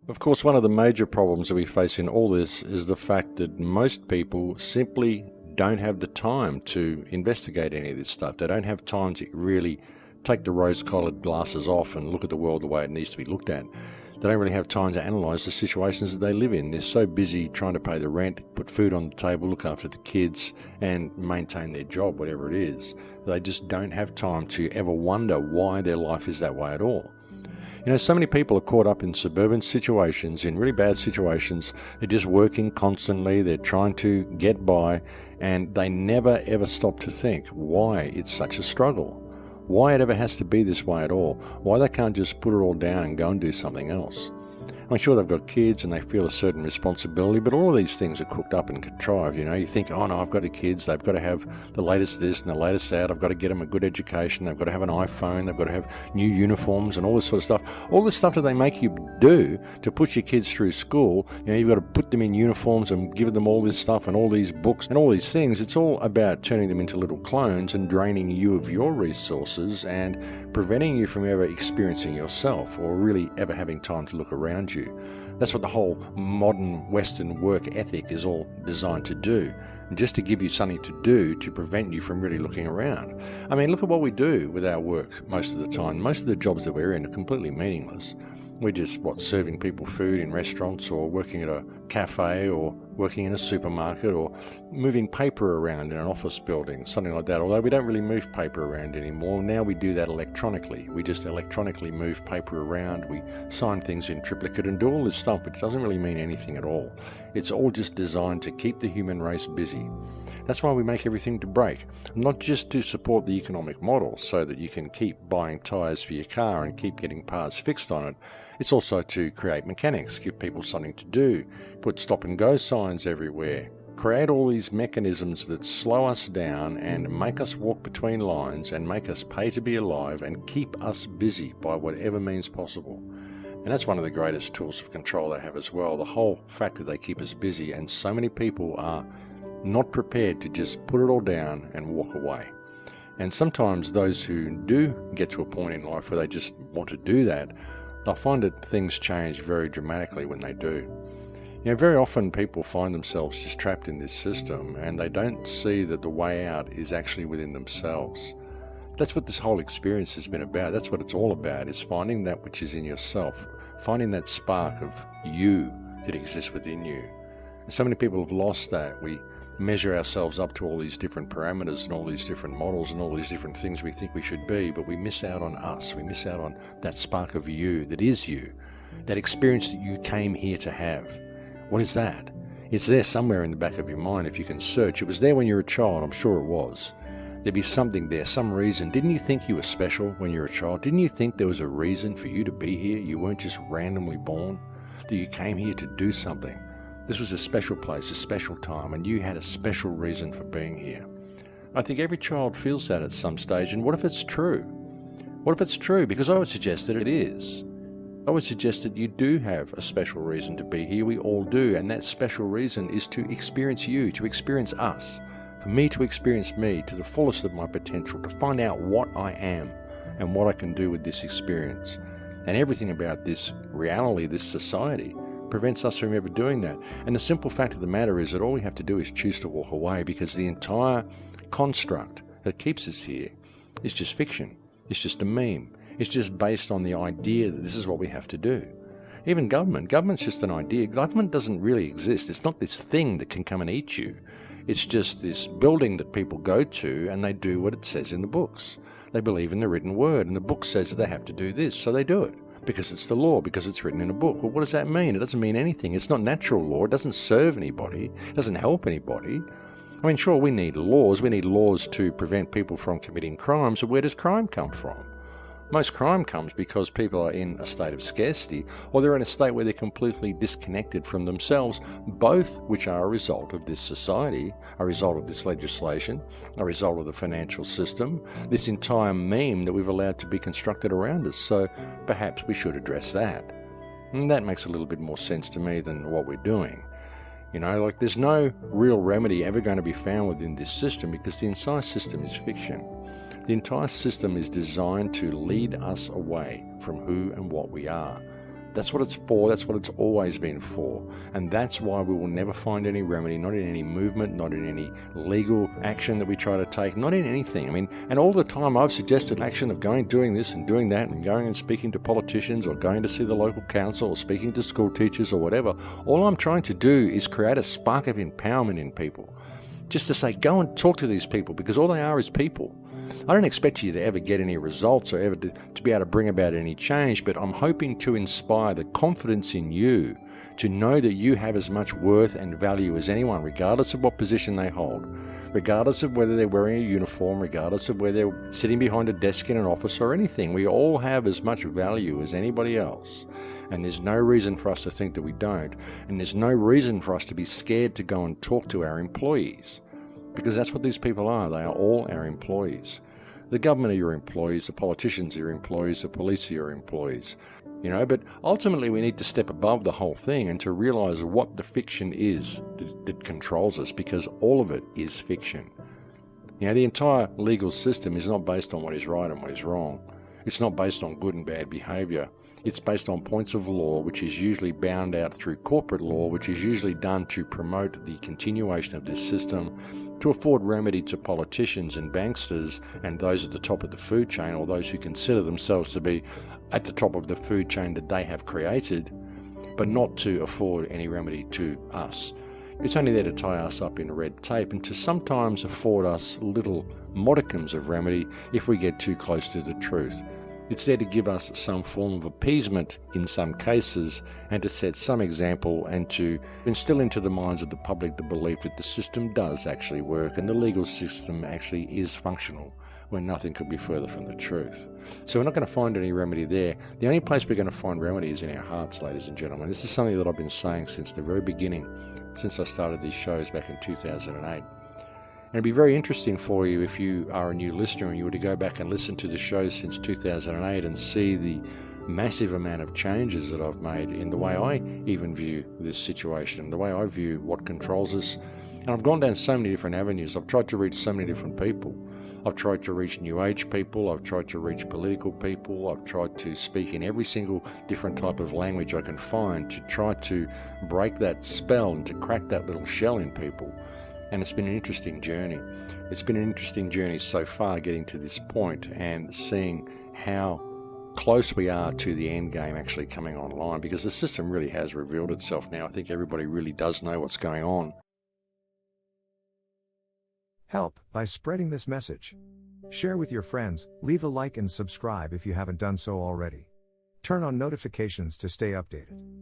Of course, one of the major problems that we face in all this is the fact that most people simply don't have the time to investigate any of this stuff. They don't have time to really take the rose-colored glasses off and look at the world the way it needs to be looked at. They don't really have time to analyse the situations that they live in. They're so busy trying to pay the rent, put food on the table, look after the kids, and maintain their job, whatever it is. They just don't have time to ever wonder why their life is that way at all. You know, so many people are caught up in suburban situations, in really bad situations. They're just working constantly, they're trying to get by, and they never ever stop to think why it's such a struggle. Why it ever has to be this way at all. Why they can't just put it all down and go and do something else. I'm sure they've got kids and they feel a certain responsibility, but all of these things are cooked up and contrived. You know, you think, oh no, I've got the kids, they've got to have the latest this and the latest that, I've got to get them a good education, they've got to have an iPhone, they've got to have new uniforms and all this sort of stuff. All this stuff that they make you do to put your kids through school, you know, you've got to put them in uniforms and give them all this stuff and all these books and all these things. It's all about turning them into little clones and draining you of your resources and preventing you from ever experiencing yourself or really ever having time to look around you. That's what the whole modern Western work ethic is all designed to do, and just to give you something to do to prevent you from really looking around. I mean, look at what we do with our work most of the time. Most of the jobs that we're in are completely meaningless. We're just, serving people food in restaurants or working at a cafe or working in a supermarket or moving paper around in an office building, something like that. Although we don't really move paper around anymore. Now we do that electronically. We just electronically move paper around. We sign things in triplicate and do all this stuff, which doesn't really mean anything at all. It's all just designed to keep the human race busy. That's why we make everything to break, not just to support the economic model so that you can keep buying tyres for your car and keep getting parts fixed on it. It's also to create mechanics, give people something to do, put stop and go signs everywhere, create all these mechanisms that slow us down and make us walk between lines and make us pay to be alive and keep us busy by whatever means possible. And that's one of the greatest tools of control they have as well, the whole fact that they keep us busy, and so many people are not prepared to just put it all down and walk away. And sometimes those who do get to a point in life where they just want to do that, they'll find that things change very dramatically when they do. You know, very often people find themselves just trapped in this system and they don't see that the way out is actually within themselves. That's what this whole experience has been about. That's what it's all about, is finding that which is in yourself, finding that spark of you that exists within you. And so many people have lost that. We measure ourselves up to all these different parameters and all these different models and all these different things we think we should be, but we miss out on us. We miss out on that spark of you that is you, that experience that you came here to have. What is that? It's there somewhere in the back of your mind if you can search. It was there when you were a child, I'm sure it was. There'd be something there, some reason. Didn't you think you were special when you were a child? Didn't you think there was a reason for you to be here? You weren't just randomly born, that you came here to do something. This was a special place, a special time, and you had a special reason for being here. I think every child feels that at some stage, and what if it's true? What if it's true? Because I would suggest that it is. I would suggest that you do have a special reason to be here. We all do, and that special reason is to experience you, to experience us, for me to experience me to the fullest of my potential, to find out what I am and what I can do with this experience. And everything about this reality, this society, prevents us from ever doing that. And the simple fact of the matter is that all we have to do is choose to walk away, because the entire construct that keeps us here is just fiction. It's just a meme. It's just based on the idea that this is what we have to do. Even government's just an idea. Government doesn't really exist. It's not this thing that can come and eat you. It's just this building that people go to and they do what it says in the books. They believe in the written word, and the book says that they have to do this, so they do it. Because it's the law, because it's written in a book. Well, what does that mean? It doesn't mean anything. It's not natural law. It doesn't serve anybody. It doesn't help anybody. I mean, sure, we need laws. We need laws to prevent people from committing crimes, but where does crime come from? Most crime comes because people are in a state of scarcity, or they're in a state where they're completely disconnected from themselves, both which are a result of this society, a result of this legislation, a result of the financial system, this entire meme that we've allowed to be constructed around us. So perhaps we should address that. And that makes a little bit more sense to me than what we're doing. You know, like there's no real remedy ever going to be found within this system, because the entire system is fiction. The entire system is designed to lead us away from who and what we are. That's what it's for. That's what it's always been for. And that's why we will never find any remedy, not in any movement, not in any legal action that we try to take, not in anything. I mean, and all the time I've suggested action of doing this and doing that and going and speaking to politicians or going to see the local council or speaking to school teachers or whatever. All I'm trying to do is create a spark of empowerment in people. Just to say, go and talk to these people, because all they are is people. I don't expect you to ever get any results or ever to be able to bring about any change, but I'm hoping to inspire the confidence in you to know that you have as much worth and value as anyone, regardless of what position they hold, regardless of whether they're wearing a uniform, regardless of whether they're sitting behind a desk in an office or anything. We all have as much value as anybody else. And there's no reason for us to think that we don't. And there's no reason for us to be scared to go and talk to our employees. Because that's what these people are. They are all our employees. The government are your employees, the politicians are your employees, the police are your employees. But ultimately we need to step above the whole thing and to realize what the fiction is that controls us, because all of it is fiction. The entire legal system is not based on what is right and what is wrong. It's not based on good and bad behavior. It's based on points of law, which is usually bound out through corporate law, which is usually done to promote the continuation of this system, to afford remedy to politicians and banksters and those at the top of the food chain, or those who consider themselves to be at the top of the food chain that they have created, but not to afford any remedy to us. It's only there to tie us up in red tape and to sometimes afford us little modicums of remedy if we get too close to the truth. It's there to give us some form of appeasement in some cases, and to set some example and to instill into the minds of the public the belief that the system does actually work and the legal system actually is functional, when nothing could be further from the truth. So we're not going to find any remedy there. The only place we're going to find remedy is in our hearts, ladies and gentlemen. This is something that I've been saying since the very beginning, since I started these shows back in 2008. And it'd be very interesting for you if you are a new listener and you were to go back and listen to the shows since 2008 and see the massive amount of changes that I've made in the way I even view this situation, the way I view what controls us. And I've gone down so many different avenues. I've tried to reach so many different people. I've tried to reach New Age people. I've tried to reach political people. I've tried to speak in every single different type of language I can find to try to break that spell and to crack that little shell in people. And it's been an interesting journey. It's been an interesting journey so far, getting to this point and seeing how close we are to the end game actually coming online, because the system really has revealed itself now. I think everybody really does know what's going on. Help by spreading this message. Share with your friends, leave a like and subscribe if you haven't done so already. Turn on notifications to stay updated.